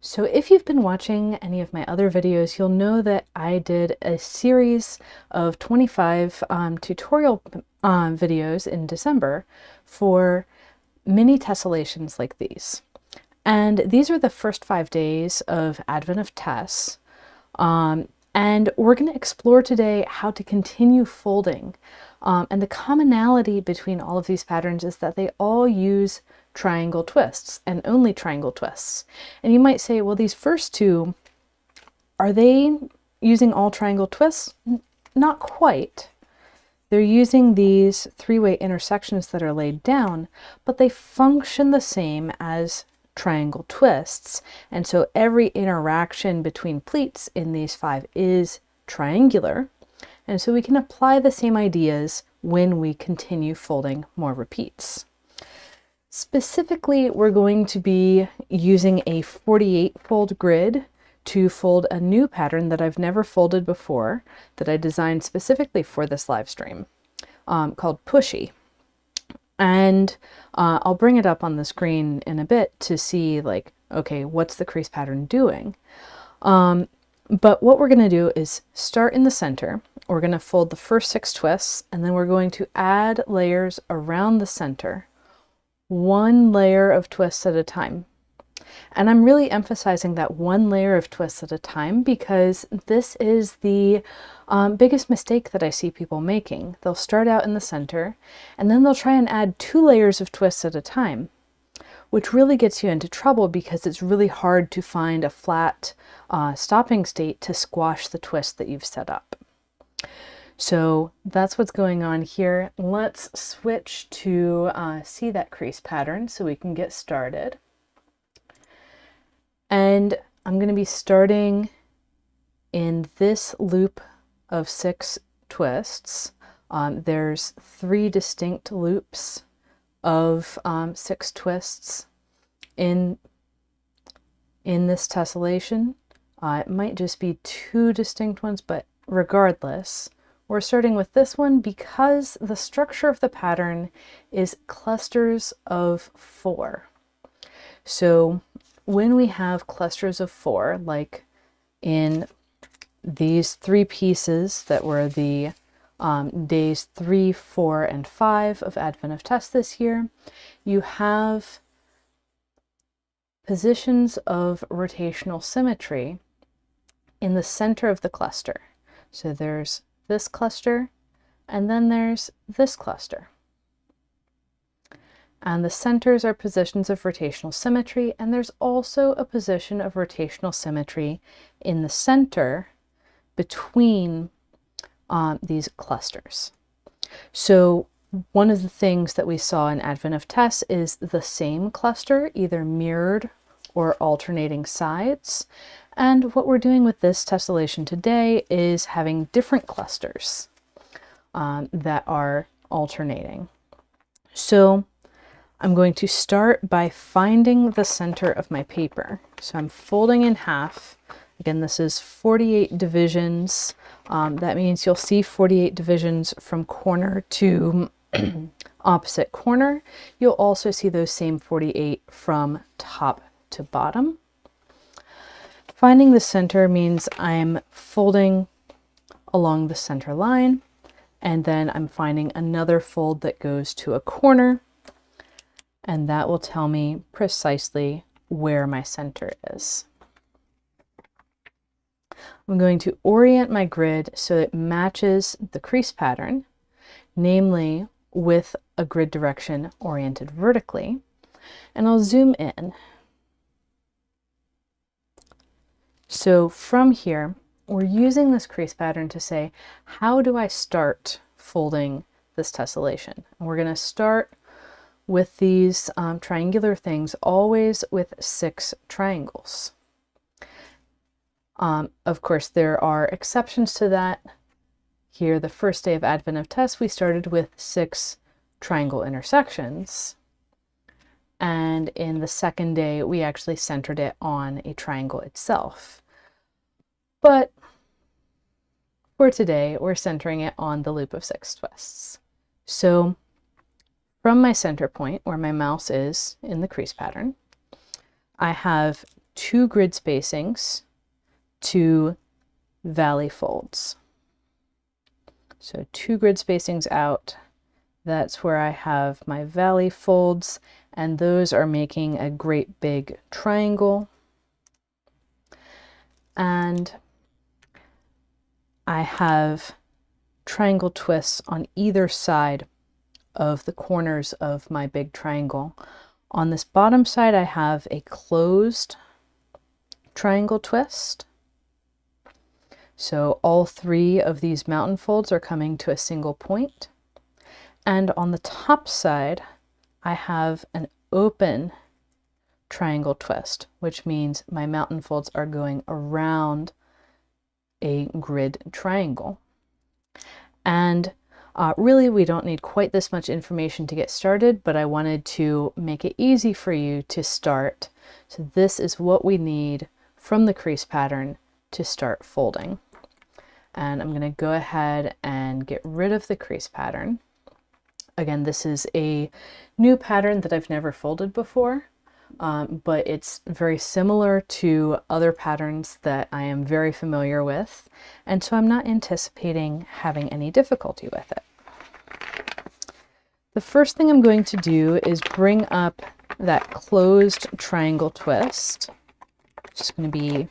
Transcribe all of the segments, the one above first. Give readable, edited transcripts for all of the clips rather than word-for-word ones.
So if you've been watching any of my other videos, you'll know that I did a series of 25 tutorial videos in December for mini tessellations like these. And these are the first 5 days of Advent of Tess. And we're going to explore today how to continue folding. And the commonality between all of these patterns is that they all use triangle twists and only triangle twists. And you might say, well, these first two, are they using all triangle twists? Not quite. They're using these three-way intersections that are laid down, but they function the same as triangle twists. And so every interaction between pleats in these 5 is triangular. And so we can apply the same ideas when we continue folding more repeats. Specifically, we're going to be using a 48 fold grid to fold a new pattern that I've never folded before, that I designed specifically for this live stream, called Pushy. And I'll bring it up on the screen in a bit to see, like, okay, what's the crease pattern doing? But what we're going to do is start in the center. We're going to fold the first 6 twists, and then we're going to add layers around the center, 1 layer of twists at a time. And I'm really emphasizing that 1 layer of twists at a time because this is the biggest mistake that I see people making. They'll start out in the center and then they'll try and add 2 layers of twists at a time, which really gets you into trouble because it's really hard to find a flat stopping state to squash the twist that you've set up. So that's what's going on here. Let's switch to see that crease pattern so we can get started. And I'm going to be starting in this loop of 6 twists. There's 3 distinct loops of 6 twists in this tessellation. It might just be 2 distinct ones, but regardless, we're starting with this one because the structure of the pattern is clusters of 4. So when we have clusters of 4, like in these 3 pieces that were the days 3, 4, and 5 of Advent of Tess this year, you have positions of rotational symmetry in the center of the cluster. So there's this cluster, and then there's this cluster. And the centers are positions of rotational symmetry, and there's also a position of rotational symmetry in the center between these clusters. So one of the things that we saw in Advent of Tess is the same cluster, either mirrored or alternating sides. And what we're doing with this tessellation today is having different clusters that are alternating. So I'm going to start by finding the center of my paper. So I'm folding in half. Again, this is 48 divisions. That means you'll see 48 divisions from corner to opposite corner. You'll also see those same 48 from top to bottom. Finding the center means I'm folding along the center line, and then I'm finding another fold that goes to a corner, and that will tell me precisely where my center is. I'm going to orient my grid so it matches the crease pattern, namely with a grid direction oriented vertically, and I'll zoom in. So from here, we're using this crease pattern to say, how do I start folding this tessellation? And we're going to start with these triangular things, always with 6 triangles. Of course, there are exceptions to that. Here, the first day of Advent of Tess, we started with 6 triangle intersections. And in the second day, we actually centered it on a triangle itself. But for today, we're centering it on the loop of 6 twists. So from my center point, where my mouse is in the crease pattern, I have 2 grid spacings to valley folds. So 2 grid spacings out, that's where I have my valley folds, and those are making a great big triangle. And I have triangle twists on either side of the corners of my big triangle. On this bottom side, I have a closed triangle twist. So all 3 of these mountain folds are coming to a single point. And on the top side, I have an open triangle twist, which means my mountain folds are going around a grid triangle. And really, we don't need quite this much information to get started, but I wanted to make it easy for you to start. So this is what we need from the crease pattern to start folding. And I'm going to go ahead and get rid of the crease pattern. Again, this is a new pattern that I've never folded before, but it's very similar to other patterns that I am very familiar with, and so I'm not anticipating having any difficulty with it. The first thing I'm going to do is bring up that closed triangle twist. It's just going to be,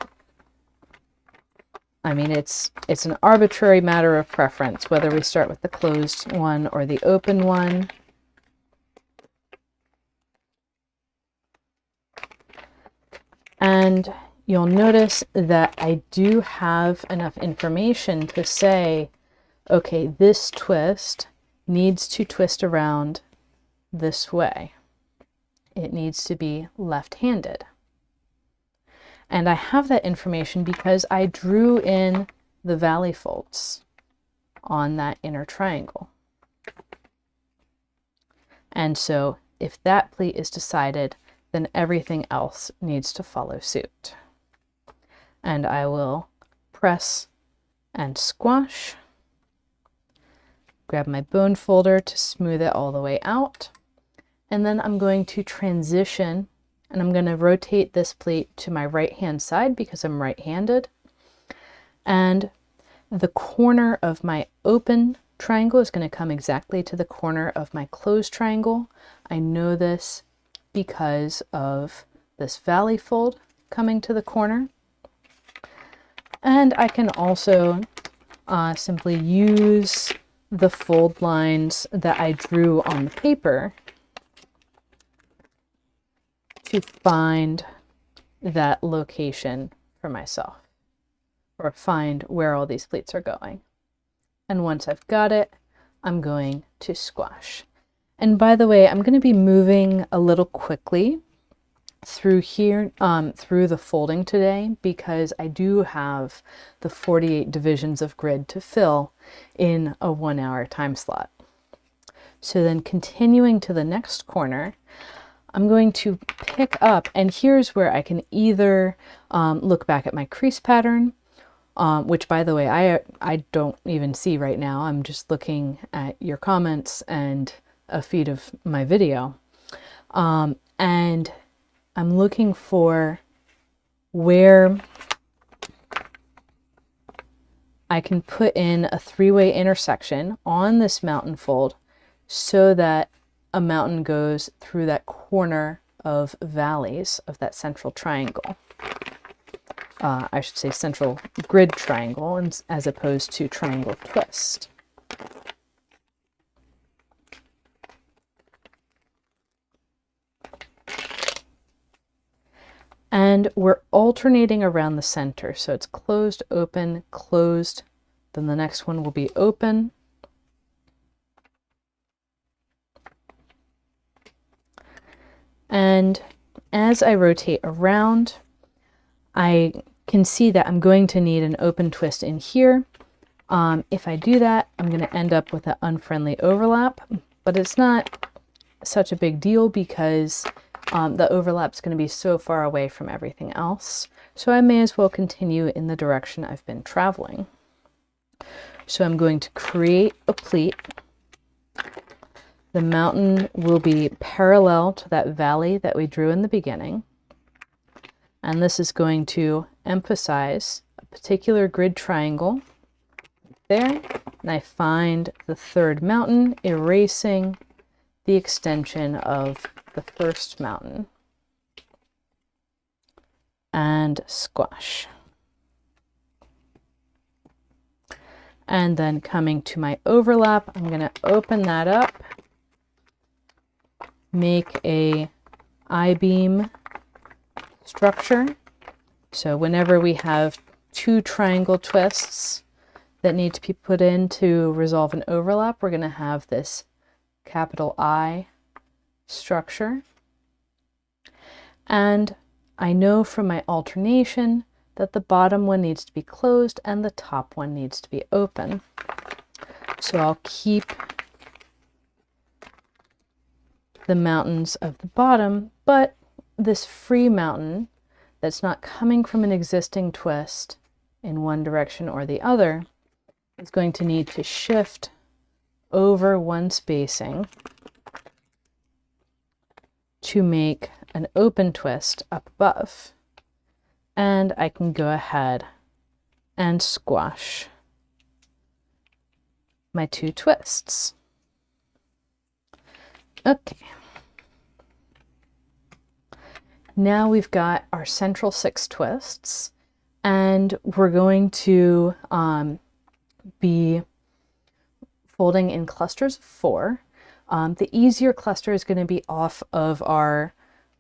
I mean, it's an arbitrary matter of preference, whether we start with the closed one or the open one. And you'll notice that I do have enough information to say, okay, this twist needs to twist around this way. It needs to be left-handed. And I have that information because I drew in the valley folds on that inner triangle. And so if that pleat is decided, then everything else needs to follow suit. And I will press and squash, grab my bone folder to smooth it all the way out, and then I'm going to transition, and I'm going to rotate this pleat to my right hand side because I'm right-handed, and the corner of my open triangle is going to come exactly to the corner of my closed triangle. I know this because of this valley fold coming to the corner. And I can also simply use the fold lines that I drew on the paper to find that location for myself, or find where all these pleats are going. And once I've got it, I'm going to squash. And by the way, I'm going to be moving a little quickly through here, through the folding today, because I do have the 48 divisions of grid to fill in a 1-hour time slot. So then continuing to the next corner, I'm going to pick up, and here's where I can either look back at my crease pattern, which by the way, I don't even see right now. I'm just looking at your comments and a feed of my video. And I'm looking for where I can put in a 3-way intersection on this mountain fold so that a mountain goes through that corner of valleys of that central triangle. I should say central grid triangle as opposed to triangle twist. And we're alternating around the center. So it's closed, open, closed. Then the next one will be open. And as I rotate around, I can see that I'm going to need an open twist in here. If I do that, I'm going to end up with an unfriendly overlap, but it's not such a big deal because the overlap's going to be so far away from everything else. So I may as well continue in the direction I've been traveling. So I'm going to create a pleat. The mountain will be parallel to that valley that we drew in the beginning. And this is going to emphasize a particular grid triangle there. And I find the third mountain, erasing the extension of the first mountain. And squash. And then coming to my overlap, I'm going to open that up, make a I-beam structure. So whenever we have two triangle twists that need to be put in to resolve an overlap, we're going to have this capital I structure. And I know from my alternation that the bottom one needs to be closed and the top one needs to be open. So I'll keep the mountains of the bottom, but this free mountain that's not coming from an existing twist in one direction or the other is going to need to shift over one spacing to make an open twist up above. And I can go ahead and squash my two twists. Okay. Now we've got our central 6 twists, and we're going to be folding in clusters of 4. The easier cluster is going to be off of our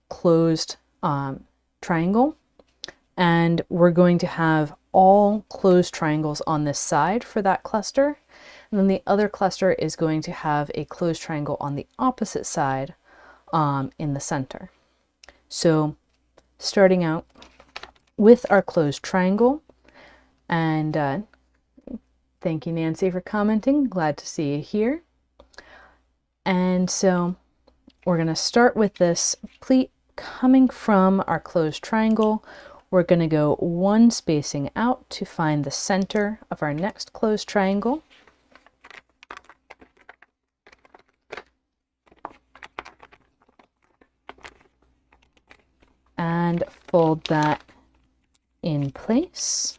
closed triangle. And we're going to have all closed triangles on this side for that cluster. And then the other cluster is going to have a closed triangle on the opposite side in the center. So starting out with our closed triangle, and thank you, Nancy, for commenting. Glad to see you here. And so we're going to start with this pleat coming from our closed triangle. We're going to go one spacing out to find the center of our next closed triangle. And fold that in place.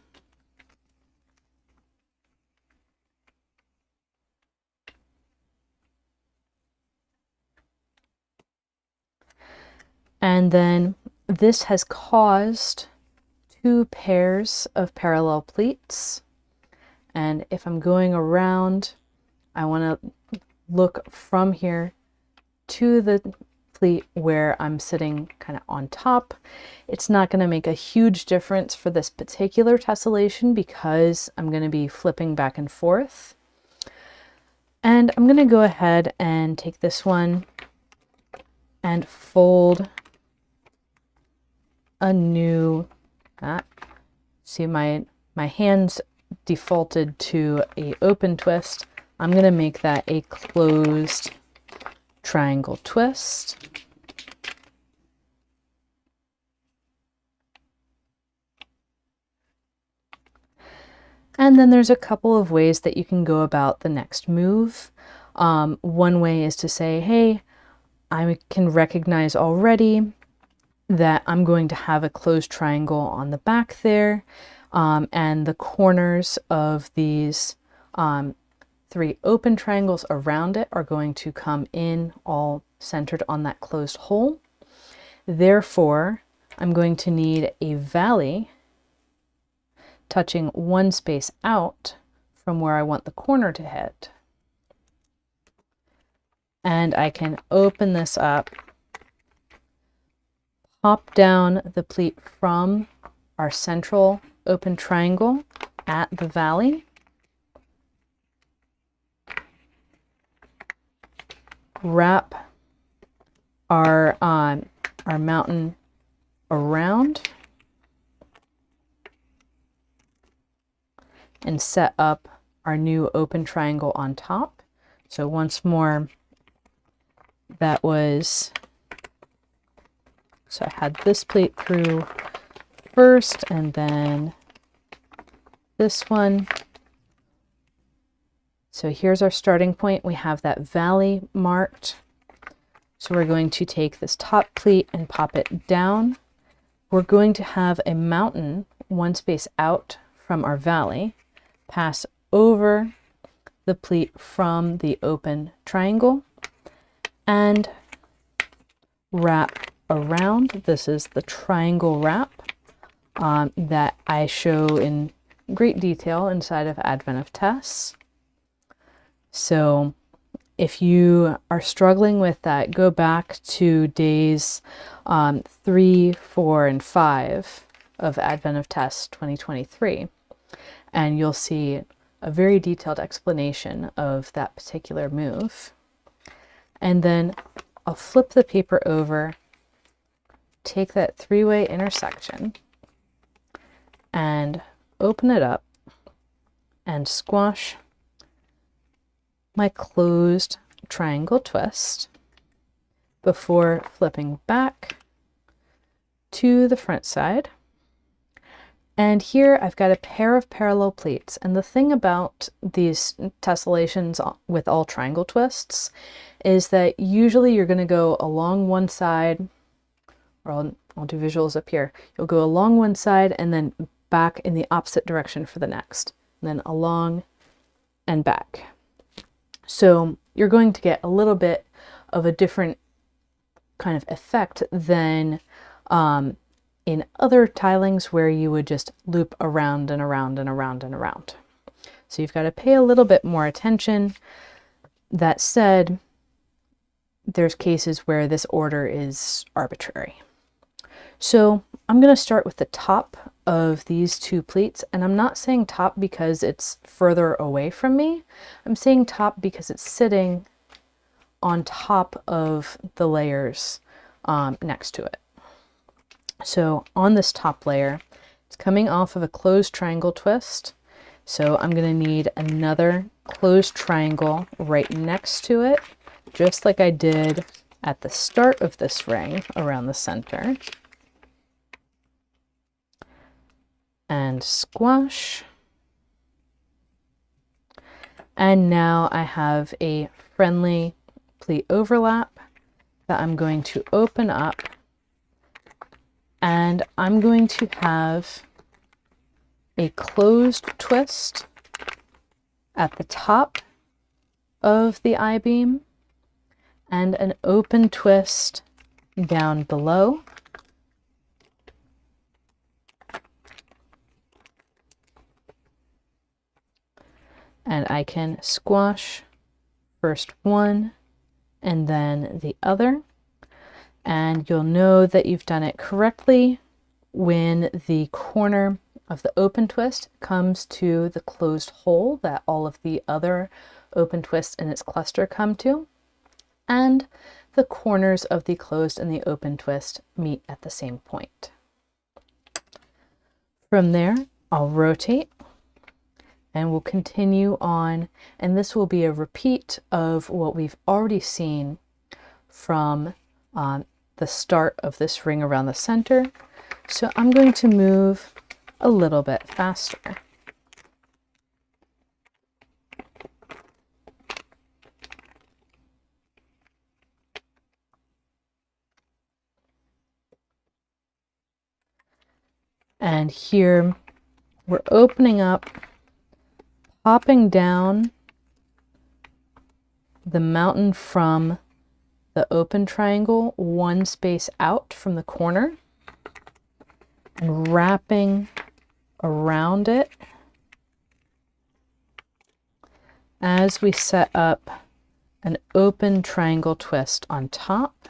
And then this has caused 2 pairs of parallel pleats. And if I'm going around, I want to look from here to the pleat where I'm sitting kind of on top. It's not going to make a huge difference for this particular tessellation because I'm going to be flipping back and forth. And I'm going to go ahead and take this one and fold a new, see my hands defaulted to a open twist. I'm going to make that a closed triangle twist. And then there's a couple of ways that you can go about the next move. One way is to say, hey, I can recognize already that I'm going to have a closed triangle on the back there, and the corners of these 3 open triangles around it are going to come in all centered on that closed hole. Therefore, I'm going to need a valley touching one space out from where I want the corner to hit. And I can open this up, pop down the pleat from our central open triangle at the valley, wrap our mountain around, and set up our new open triangle on top. So once more, that was, so I had this plate through first and then this one. So here's our starting point. We have that valley marked. So we're going to take this top pleat and pop it down we're going to have a mountain one space out from our valley pass over the pleat from the open triangle and wrap around. This is the triangle wrap that I show in great detail inside of Advent of Tess. So if you are struggling with that, go back to days 3, 4, and 5 of Advent of Tess 2023, and you'll see a very detailed explanation of that particular move. And then I'll flip the paper over, take that three-way intersection, and open it up and squash my closed triangle twist before flipping back to the front side. And here I've got a pair of parallel pleats. And the thing about these tessellations with all triangle twists is that usually you're going to go along one side, or I'll do visuals up here. You'll go along one side and then back in the opposite direction for the next, and then along and back. So you're going to get a little bit of a different kind of effect than in other tilings where you would just loop around and around and around and around. So you've got to pay a little bit more attention. That said, there's cases where this order is arbitrary. So I'm going to start with the top of these two pleats, and I'm not saying top because it's further away from me. I'm saying top because it's sitting on top of the layers next to it. So on this top layer, it's coming off of a closed triangle twist. So I'm going to need another closed triangle right next to it, just like I did at the start of this ring around the center. And squash. And now I have a friendly pleat overlap that I'm going to open up, and I'm going to have a closed twist at the top of the I-beam and an open twist down below. And I can squash first one and then the other. And you'll know that you've done it correctly when the corner of the open twist comes to the closed hole that all of the other open twists in its cluster come to, and the corners of the closed and the open twist meet at the same point. From there, I'll rotate and we'll continue on, and this will be a repeat of what we've already seen from the start of this ring around the center. So I'm going to move a little bit faster. And here we're opening up, popping down the mountain from the open triangle one space out from the corner and wrapping around it as we set up an open triangle twist on top,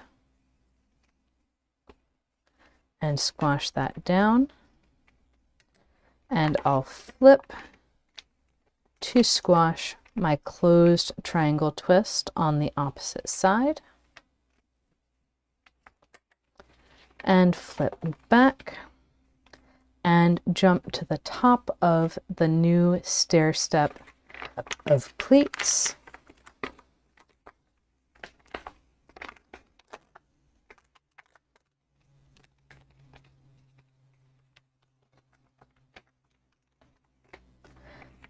and squash that down. And I'll flip to squash my closed triangle twist on the opposite side, and flip back and jump to the top of the new stair step of pleats.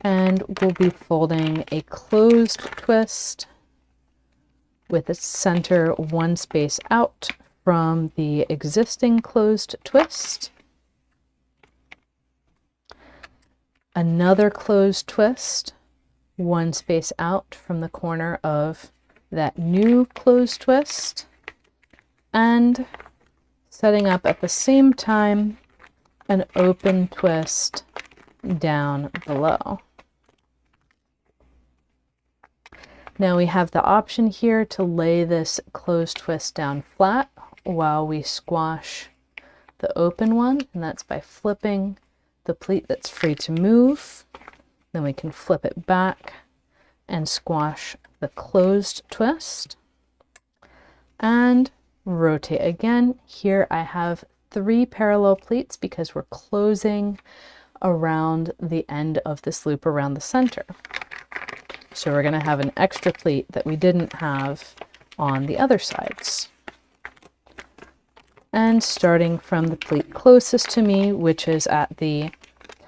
And we'll be folding a closed twist with its center one space out from the existing closed twist, another closed twist, one space out from the corner of that new closed twist, and setting up at the same time an open twist down below. Now we have the option here to lay this closed twist down flat while we squash the open one, and that's by flipping the pleat that's free to move. Then we can flip it back and squash the closed twist and rotate again. Here I have 3 parallel pleats because we're closing around the end of this loop around the center. So we're going to have an extra pleat that we didn't have on the other sides. And starting from the pleat closest to me, which is at the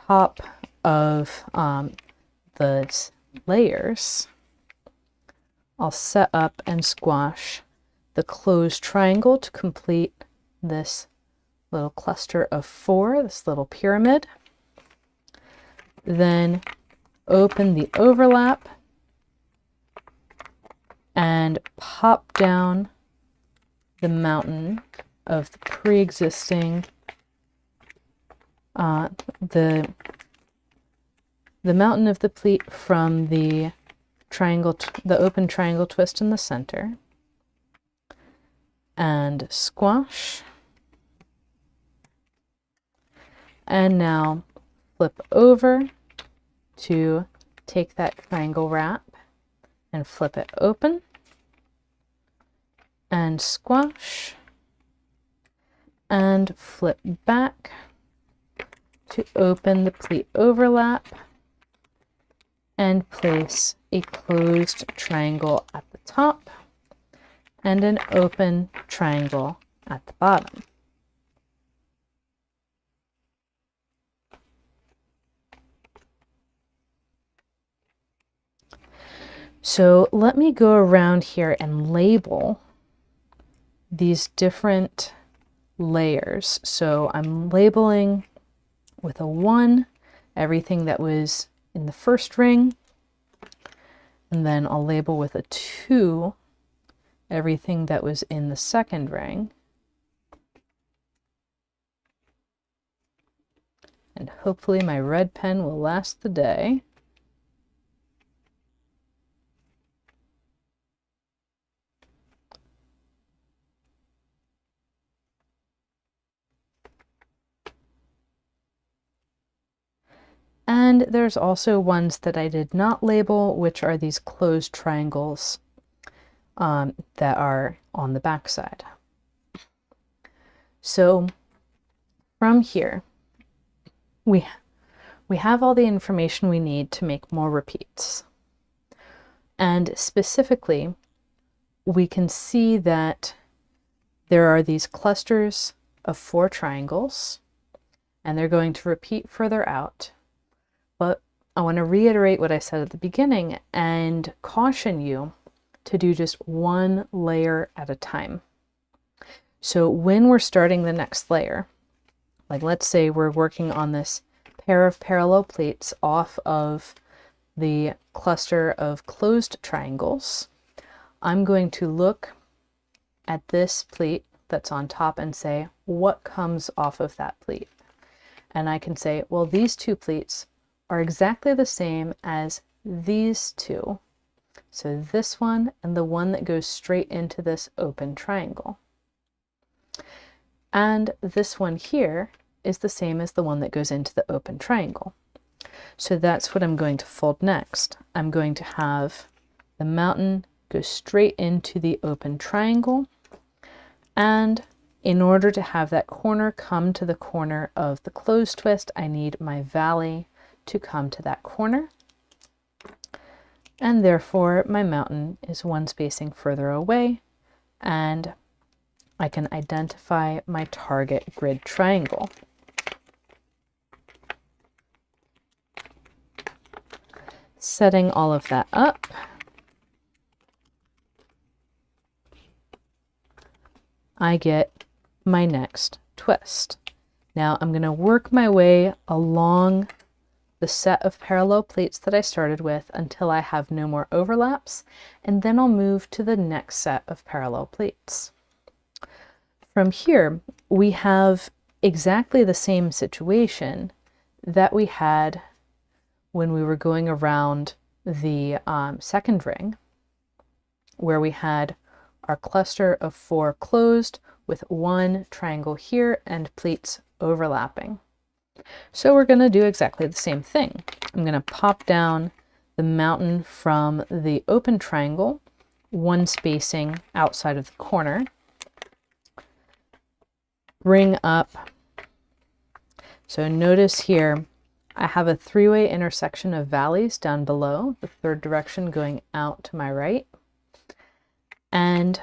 top of the layers, I'll set up and squash the closed triangle to complete this little cluster of 4, this little pyramid. Then open the overlap and pop down the mountain of the pre-existing the mountain of the pleat from the triangle, the open triangle twist in the center, and squash. And now flip over to take that triangle wrap and flip it open and squash, and flip back to open the pleat overlap and place a closed triangle at the top and an open triangle at the bottom. So let me go around here and label these different layers. So I'm labeling with a 1 everything that was in the first ring, and then I'll label with a 2 everything that was in the second ring, and hopefully my red pen will last the day. And there's also ones that I did not label, which are these closed triangles that are on the back side. So from here, we have all the information we need to make more repeats. And specifically, we can see that there are these clusters of 4 triangles, and they're going to repeat further out. But I want to reiterate what I said at the beginning and caution you to do just 1 layer at a time. So when we're starting the next layer, like let's say we're working on this pair of parallel pleats off of the cluster of closed triangles, I'm going to look at this pleat that's on top and say, what comes off of that pleat? And I can say, well, these 2 pleats are exactly the same as these 2. So this one and the one that goes straight into this open triangle. And this one here is the same as the one that goes into the open triangle. So that's what I'm going to fold next. I'm going to have the mountain go straight into the open triangle, and in order to have that corner come to the corner of the closed twist, I need my valley to come to that corner, and therefore my mountain is 1 spacing further away, and I can identify my target grid triangle. Setting all of that up, I get my next twist. Now I'm going to work my way along the set of parallel plates that I started with until I have no more overlaps, and then I'll move to the next set of parallel plates. From here, we have exactly the same situation that we had when we were going around the second ring, where we had our cluster of 4 closed with 1 triangle here and plates overlapping. So we're going to do exactly the same thing. I'm going to pop down the mountain from the open triangle, 1 spacing outside of the corner, bring up. So notice here I have a 3-way intersection of valleys down below, the 3rd direction going out to my right, and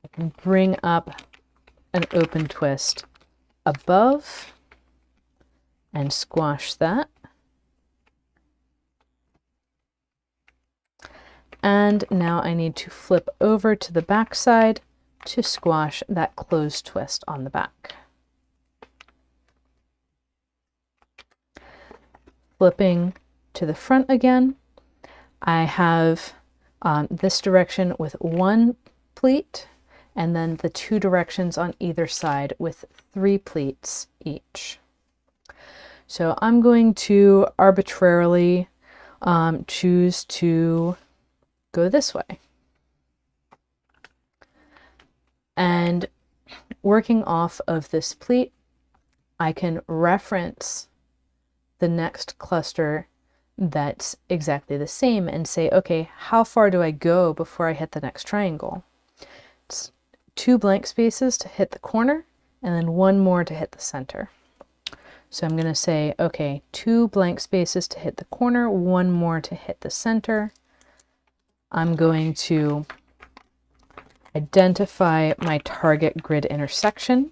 I can bring up an open twist above and squash that. And now I need to flip over to the back side to squash that closed twist on the back. Flipping to the front again, I have this direction with 1 pleat, and then the 2 directions on either side with 3 pleats each. So I'm going to arbitrarily choose to go this way. And working off of this pleat, I can reference the next cluster that's exactly the same and say, okay, how far do I go before I hit the next triangle? It's 2 blank spaces to hit the corner, and then 1 more to hit the center. So I'm going to say, okay, 2 blank spaces to hit the corner, 1 more to hit the center. I'm going to identify my target grid intersection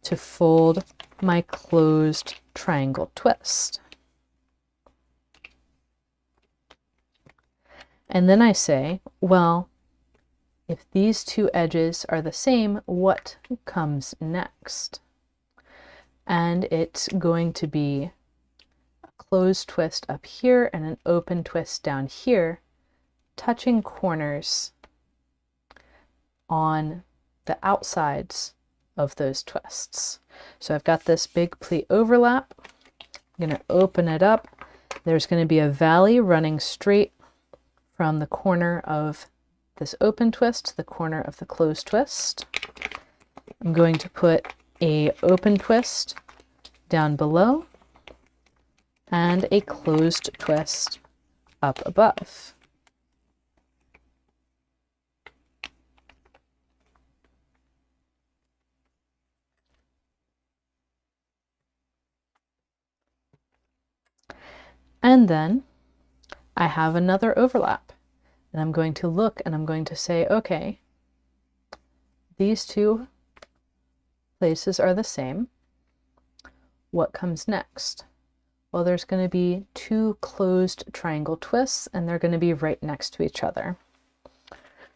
to fold my closed triangle twist. And then I say, well, if these 2 edges are the same, what comes next? And it's going to be a closed twist up here and an open twist down here, touching corners on the outsides of those twists. So I've got this big pleat overlap. I'm going to open it up. There's going to be a valley running straight from the corner of this open twist to the corner of the closed twist. I'm going to put a open twist down below and a closed twist up above. And then I have another overlap, and I'm going to look and I'm going to say, okay, these 2 places are the same. What comes next? Well, there's going to be 2 closed triangle twists, and they're going to be right next to each other.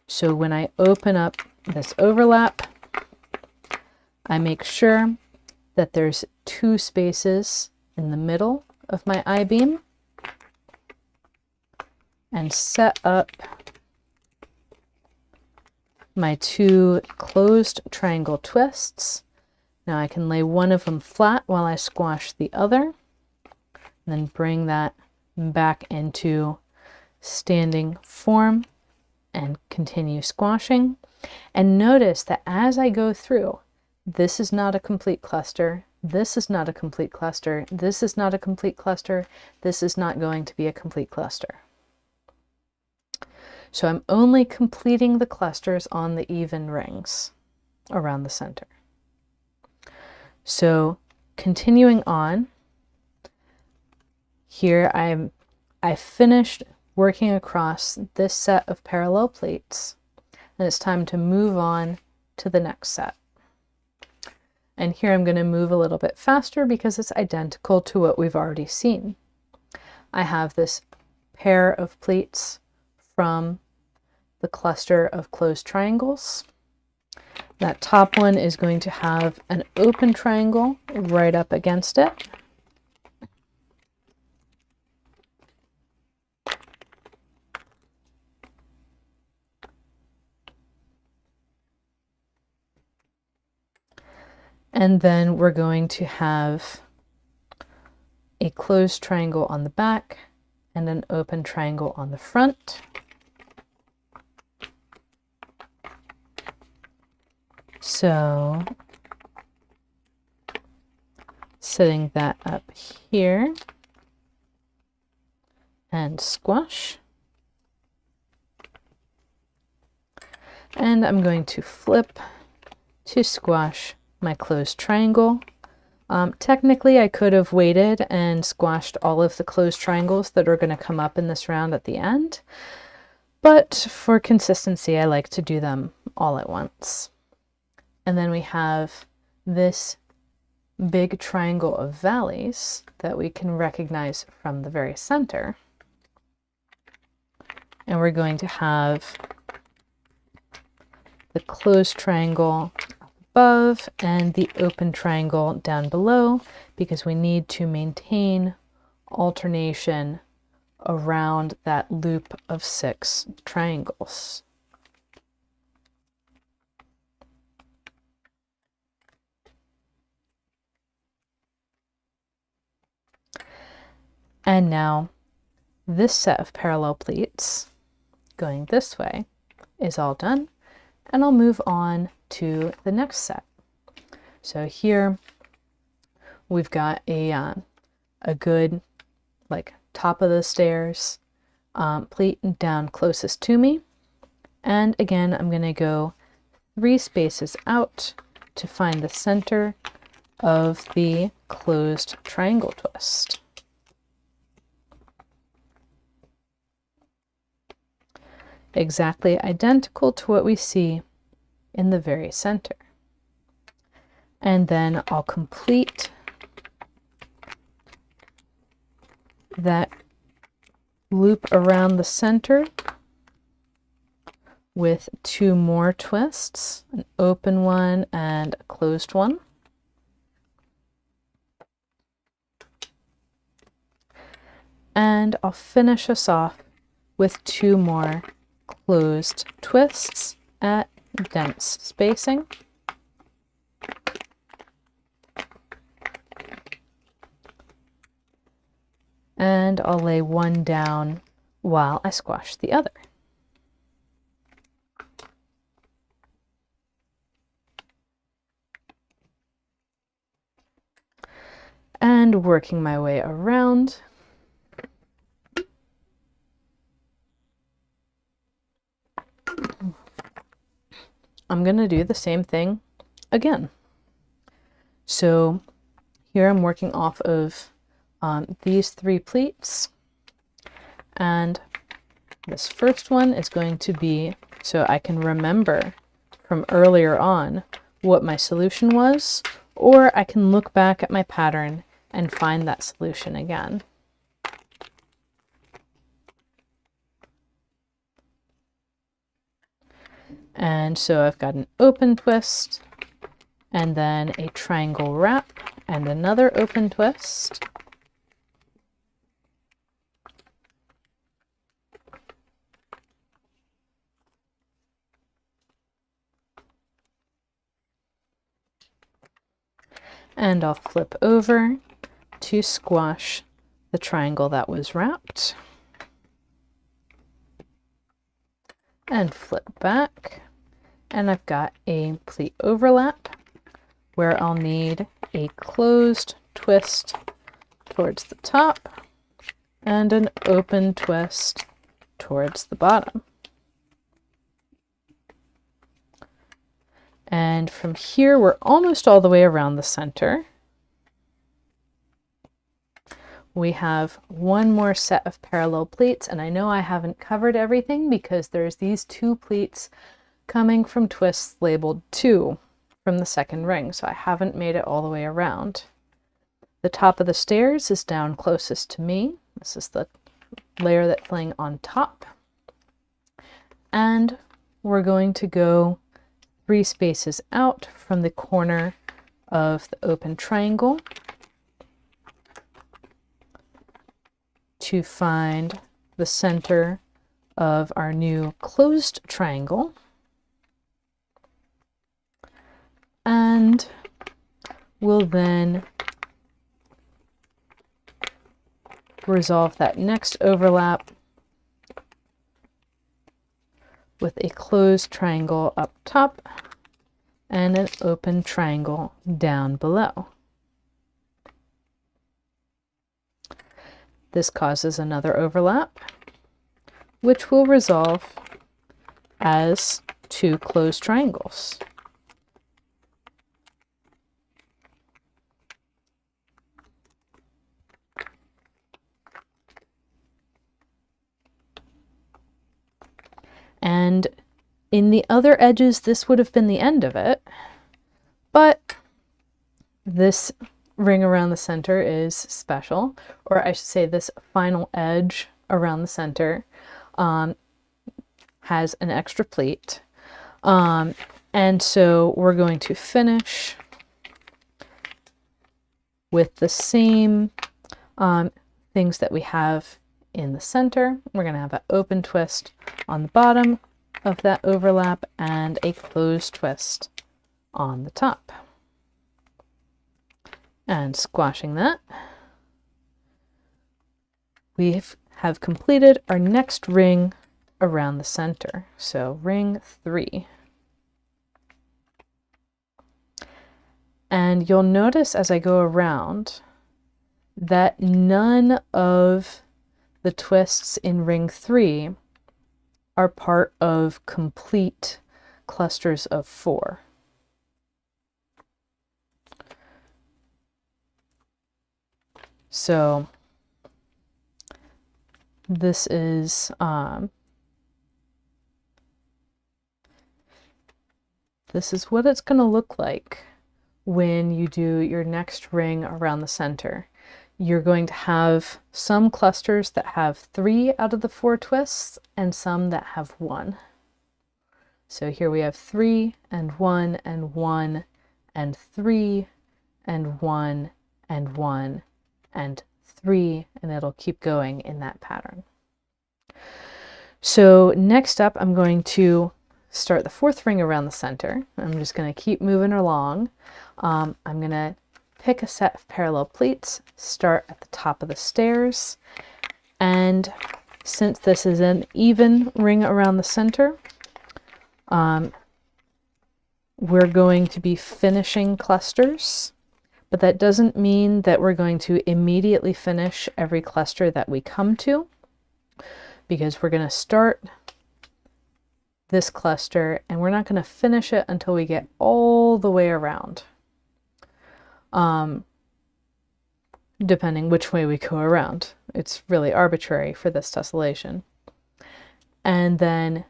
So when I open up this overlap, I make sure that there's 2 spaces in the middle of my I-beam and set up my 2 closed triangle twists. Now I can lay one of them flat while I squash the other, and then bring that back into standing form and continue squashing. And notice that as I go through, this is not a complete cluster, this is not a complete cluster, this is not a complete cluster, this is not going to be a complete cluster. So I'm only completing the clusters on the even rings around the center. So continuing on, here I finished working across this set of parallel plates, and it's time to move on to the next set. And here I'm going to move a little bit faster because it's identical to what we've already seen. I have this pair of plates from the cluster of closed triangles. That top one is going to have an open triangle right up against it. And then we're going to have a closed triangle on the back and an open triangle on the front. So setting that up here and squash. And I'm going to flip to squash my closed triangle. Technically, I could have waited and squashed all of the closed triangles that are going to come up in this round at the end, but for consistency, I like to do them all at once. And then we have this big triangle of valleys that we can recognize from the very center. And we're going to have the closed triangle above and the open triangle down below, because we need to maintain alternation around that loop of 6 triangles. And now this set of parallel pleats going this way is all done, and I'll move on to the next set. So here we've got a good like top of the stairs pleat down closest to me, and again I'm going to go 3 spaces out to find the center of the closed triangle twist. Exactly identical to what we see in the very center. And then I'll complete that loop around the center with 2 more twists, an open one and a closed one. And I'll finish us off with 2 more closed twists at dense spacing. And I'll lay one down while I squash the other. And working my way around, I'm going to do the same thing again. So here I'm working off of these 3 pleats, and this first one is going to be so I can remember from earlier on what my solution was, or I can look back at my pattern and find that solution again. And so I've got an open twist, and then a triangle wrap, and another open twist. And I'll flip over to squash the triangle that was wrapped. And flip back, and I've got a pleat overlap where I'll need a closed twist towards the top and an open twist towards the bottom. And from here we're almost all the way around the center. We have one more set of parallel pleats, and I know I haven't covered everything because there's these 2 pleats coming from twists labeled 2 from the second ring, so I haven't made it all the way around. The top of the stairs is down closest to me. This is the layer that's laying on top. And we're going to go 3 spaces out from the corner of the open triangle to find the center of our new closed triangle. And we'll then resolve that next overlap with a closed triangle up top and an open triangle down below. This causes another overlap, which will resolve as 2 closed triangles. And in the other edges, this would have been the end of it, but this ring around the center is special, or I should say this final edge around the center has an extra pleat. And so we're going to finish with the same things that we have in the center. We're going to have an open twist on the bottom of that overlap and a closed twist on the top. And squashing that, we have completed our next ring around the center. So ring 3. And you'll notice as I go around that none of the twists in ring 3 are part of complete clusters of 4. So this is what it's going to look like when you do your next ring around the center. You're going to have some clusters that have 3 out of the 4 twists and some that have 1. So here we have 3 and 1 and 1 and 3 and 1 and 1 and 3, and it'll keep going in that pattern. So next up, I'm going to start the 4th ring around the center. I'm just going to keep moving along. I'm going to pick a set of parallel pleats, start at the top of the stairs, and since this is an even ring around the center, we're going to be finishing clusters, but that doesn't mean that we're going to immediately finish every cluster that we come to, because we're going to start this cluster and we're not going to finish it until we get all the way around. Depending which way we go around. It's really arbitrary for this tessellation. And then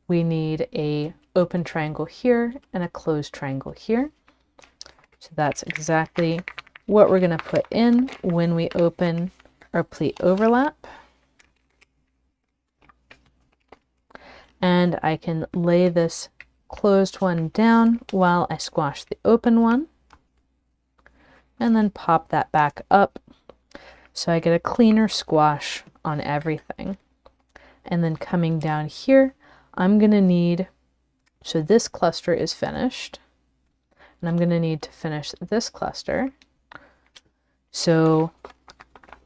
we need a open triangle here and a closed triangle here. So that's exactly what we're going to put in when we open our pleat overlap. And I can lay this closed one down while I squash the open one, and then pop that back up so I get a cleaner squash on everything. And then coming down here, I'm going to need, so this cluster is finished, and I'm going to need to finish this cluster. So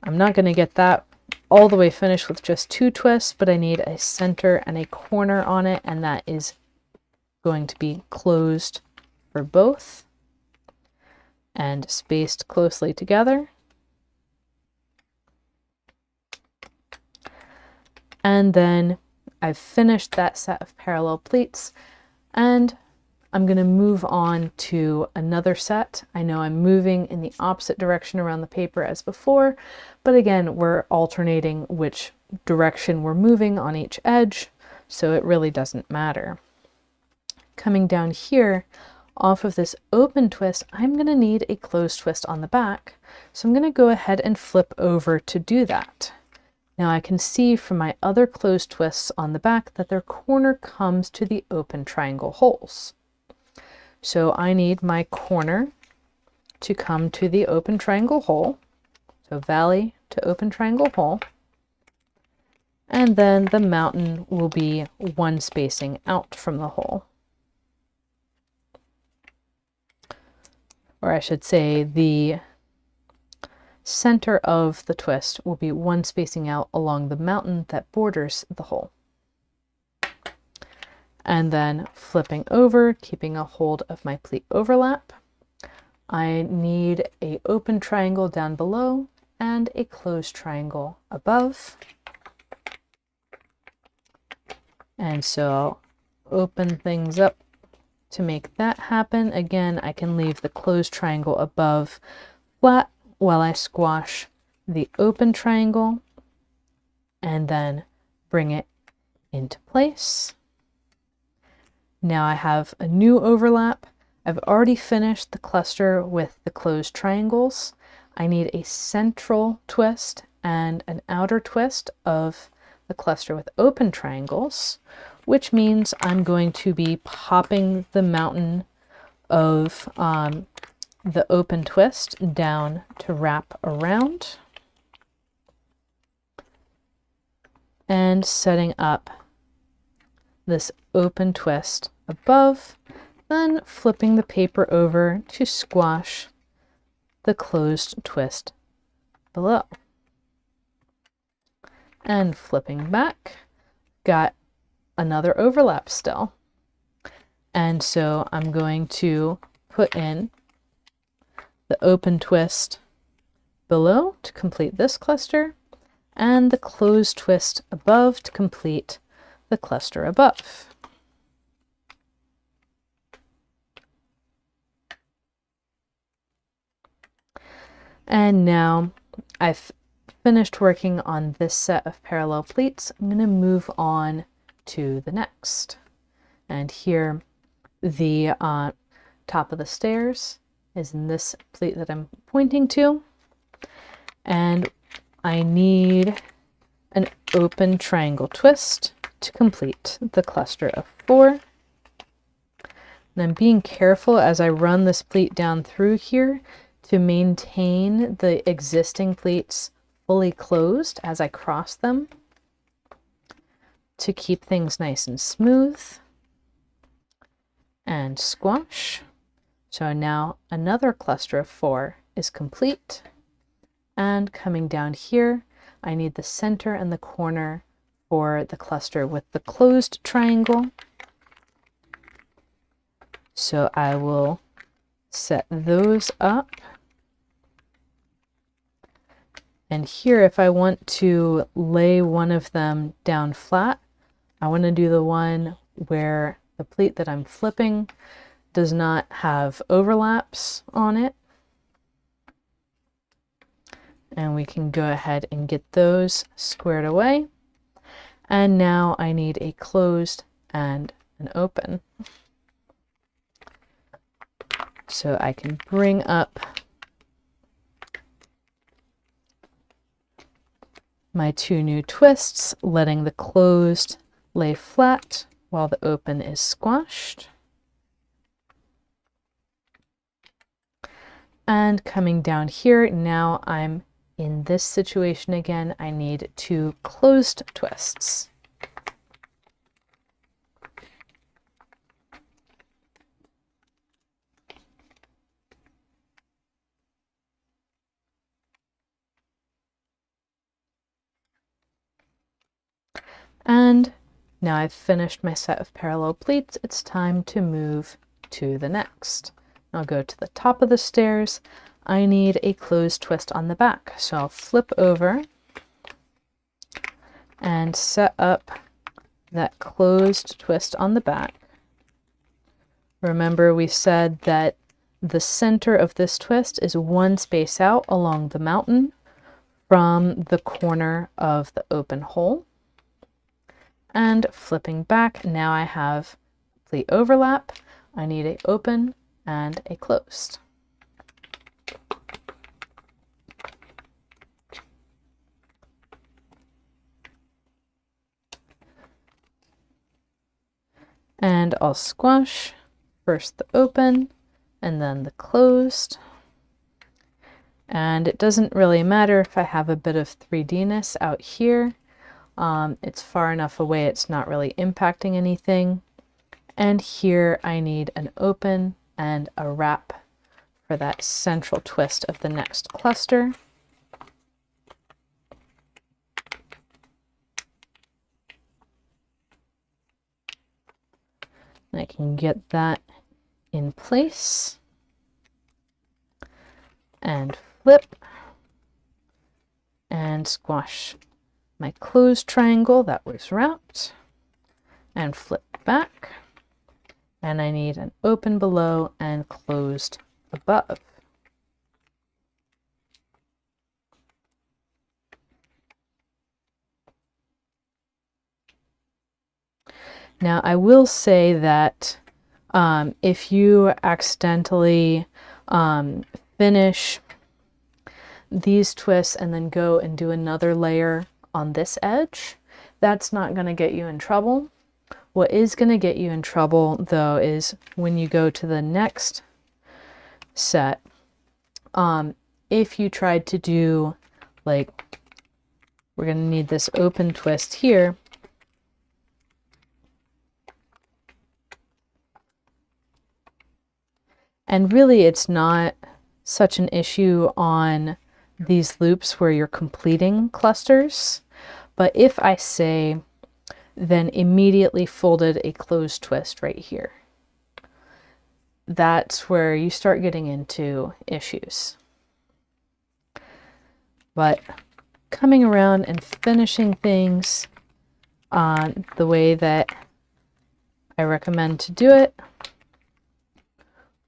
I'm not going to get that all the way finished with just 2 twists, but I need a center and a corner on it, and that is going to be closed for both and spaced closely together. And then I've finished that set of parallel pleats, and I'm going to move on to another set. I know I'm moving in the opposite direction around the paper as before, but again, we're alternating which direction we're moving on each edge, so it really doesn't matter. Coming down here, off of this open twist, I'm going to need a closed twist on the back, so I'm going to go ahead and flip over to do that. Now I can see from my other closed twists on the back that their corner comes to the open triangle holes. So I need my corner to come to the open triangle hole. So valley to open triangle hole. And then the mountain will be one spacing out from the hole. Or I should say the center of the twist will be one spacing out along the mountain that borders the hole. And then flipping over, keeping a hold of my pleat overlap, I need an open triangle down below and a closed triangle above. And so I'll open things up to make that happen. Again, I can leave the closed triangle above flat while I squash the open triangle and then bring it into place. Now I have a new overlap. I've already finished the cluster with the closed triangles. I need a central twist and an outer twist of the cluster with open triangles, which means I'm going to be popping the mountain of the open twist down to wrap around and setting up this open twist above, then flipping the paper over to squash the closed twist below. And flipping back, got another overlap still. And so I'm going to put in the open twist below to complete this cluster and the closed twist above to complete the cluster above. And now I've finished working on this set of parallel pleats. I'm going to move on to the next. And here the top of the stairs is in this pleat that I'm pointing to. And I need an open triangle twist to complete the cluster of 4. And I'm being careful as I run this pleat down through here to maintain the existing pleats fully closed as I cross them to keep things nice and smooth. And squash. So now another cluster of 4 is complete. And coming down here, I need the center and the corner for the cluster with the closed triangle. So I will set those up. And here, if I want to lay one of them down flat, I want to do the one where the pleat that I'm flipping does not have overlaps on it. And we can go ahead and get those squared away. And now I need a closed and an open. So I can bring up my 2 new twists, letting the closed lay flat while the open is squashed. And coming down here, now I'm in this situation again. I need 2 closed twists. And now I've finished my set of parallel pleats. It's time to move to the next. I'll go to the top of the stairs. I need a closed twist on the back. So I'll flip over and set up that closed twist on the back. Remember, we said that the center of this twist is one space out along the mountain from the corner of the open hole. And flipping back, now I have pleat overlap. I need a open and a closed. And I'll squash, First the open and then the closed. And it doesn't really matter if I have a bit of 3D-ness out here. It's far enough away it's not really impacting anything. And here I need an open and a wrap for that central twist of the next cluster. And I can get that in place and flip and squash my closed triangle that was wrapped and flip back. And I need an open below and closed above. Now I will say that if you accidentally finish these twists and then go and do another layer on this edge, that's not going to get you in trouble. What is going to get you in trouble though is when you go to the next set, if you tried to do, like, we're going to need this open twist here, and really it's not such an issue on these loops where you're completing clusters, but if I say then immediately folded a closed twist right here, that's where you start getting into issues. But coming around and finishing things the way that I recommend to do it,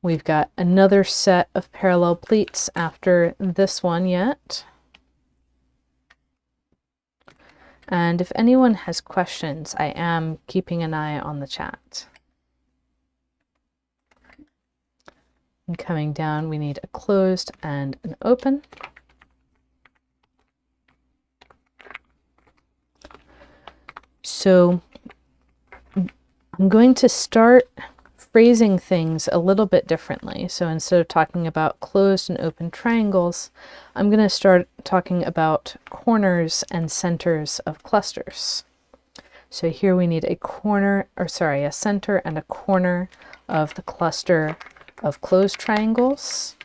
we've got another set of parallel pleats after this one yet. And if anyone has questions, I am keeping an eye on the chat. And coming down, we need a closed and an open. So I'm going to start phrasing things a little bit differently. So instead of talking about closed and open triangles, I'm going to start talking about corners and centers of clusters. So here we need a corner, or sorry, a center and a corner of the cluster of closed triangles.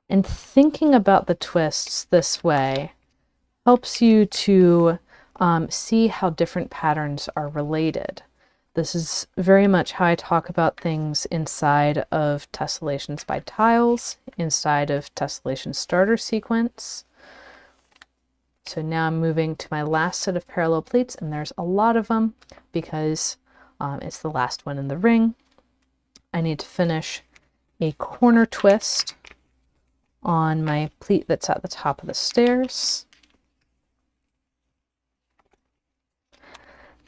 And thinking about the twists this way helps you to see how different patterns are related. This is very much how I talk about things inside of tessellations by tiles, inside of tessellation starter sequence. So now I'm moving to my last set of parallel pleats, and there's a lot of them because it's the last one in the ring. I need to finish a corner twist on my pleat that's at the top of the stairs.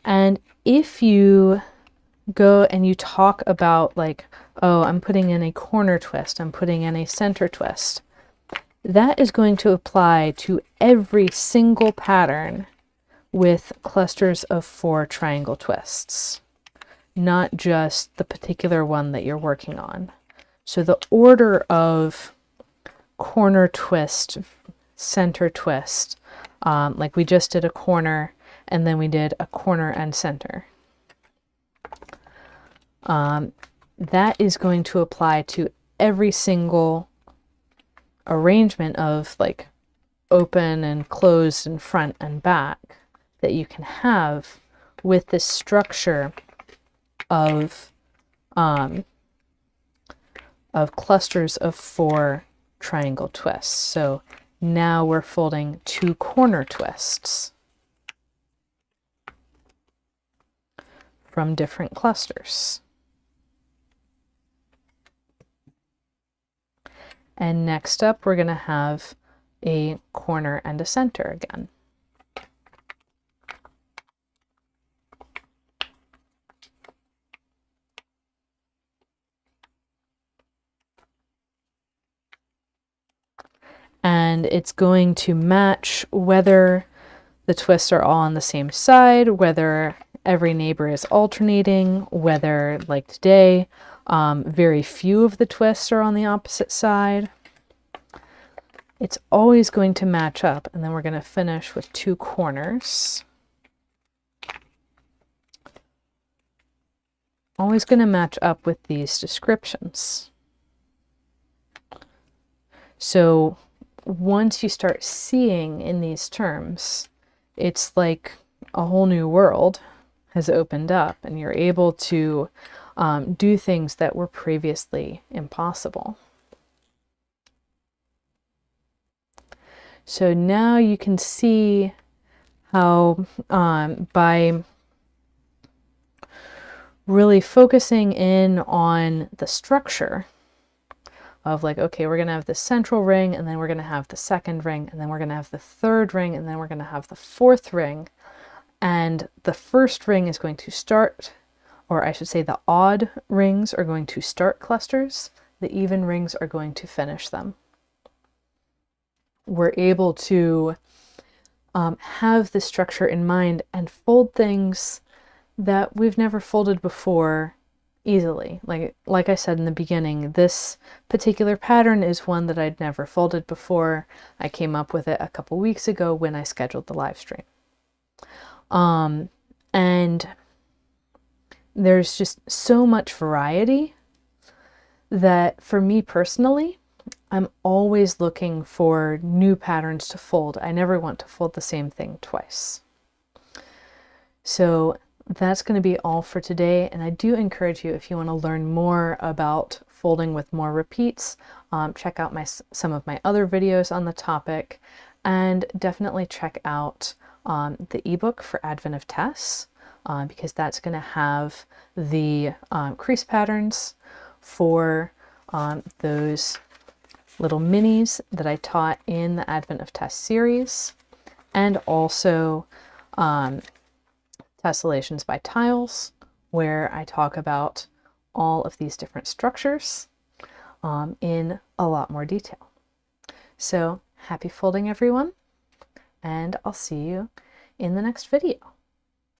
And if you go and you talk about, like, oh, I'm putting in a corner twist, I'm putting in a center twist, that is going to apply to every single pattern with clusters of 4 triangle twists, not just the particular one that you're working on. So the order of corner twist, center twist, like we just did a corner and then we did a corner and center. That is going to apply to every single arrangement of, like, open and closed and front and back that you can have with this structure of clusters of 4 triangle twists. So now we're folding 2 corner twists from different clusters. And next up, we're going to have a corner and a center again. And it's going to match whether the twists are all on the same side, whether every neighbor is alternating, whether like today, very few of the twists are on the opposite side. It's always going to match up, and then we're going to finish with 2 corners. Always going to match up with these descriptions. So once you start seeing in these terms, it's like a whole new world has opened up, and you're able to do things that were previously impossible. So now you can see how by really focusing in on the structure of like, okay, we're going to have the central ring, and then we're going to have the second ring, and then we're going to have the third ring, and then we're going to have the fourth ring. And the first ring is going to start, or I should say the odd rings are going to start clusters. The even rings are going to finish them. We're able to have this structure in mind and fold things that we've never folded before easily. Like I said in the beginning, this particular pattern is one that I'd never folded before. I came up with it a couple weeks ago when I scheduled the live stream. And there's just so much variety that for me personally, I'm always looking for new patterns to fold. I never want to fold the same thing twice. So that's going to be all for today, and I do encourage you, if you want to learn more about folding with more repeats, check out some of my other videos on the topic, and definitely check out the ebook for Advent of Tess, because that's going to have the crease patterns for those little minis that I taught in the Advent of Tess series, and also tessellations by tiles, where I talk about all of these different structures in a lot more detail. So happy folding, everyone, and I'll see you in the next video.